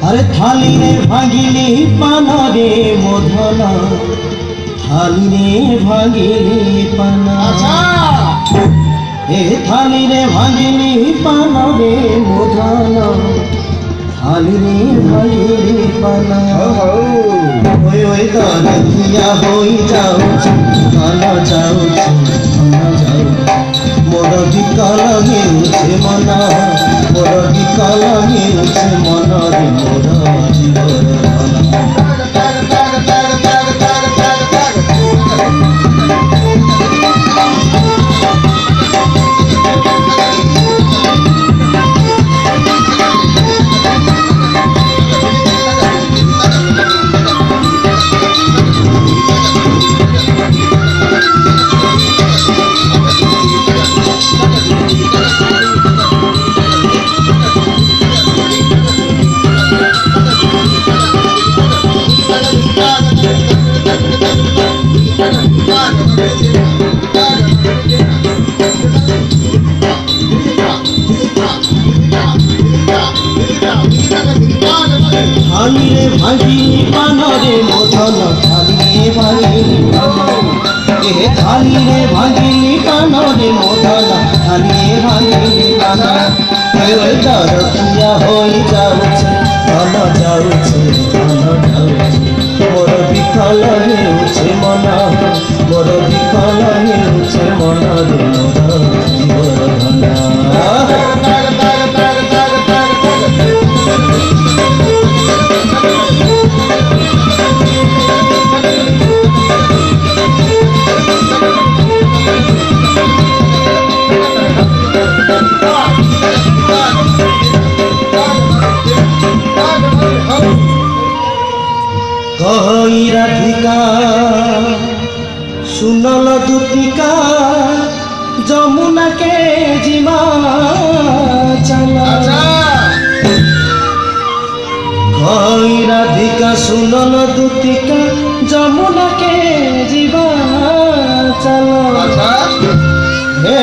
अरे थाली रे भांगिली पान रे मोधन थाली रे भांगिली पान ए थाली रे भांगिली पान रे मोधन थाली रे भांगिली पान ओए ओए दरदिया होई जाउछ मन जाउछ मोर विकल हेउछे मन मोर विकल हेउछे मन रे मोर जीवन थाली रे भांगिली पान रे मोधन थाली रे भांगिली पान ए थाली रे भांगिली पान रे मोधन थाली रे भांगिली पान ओए दरदिया होई जाउछ मन जाउछ मोर विकल हेउछे मन मोर विकल हेउछे मन रे मोर जीवन कही राधिका सुनल दूतिका जमुना के जिमा चला कही राधिका सुनल दूतिका जमुना के जिमा चला हे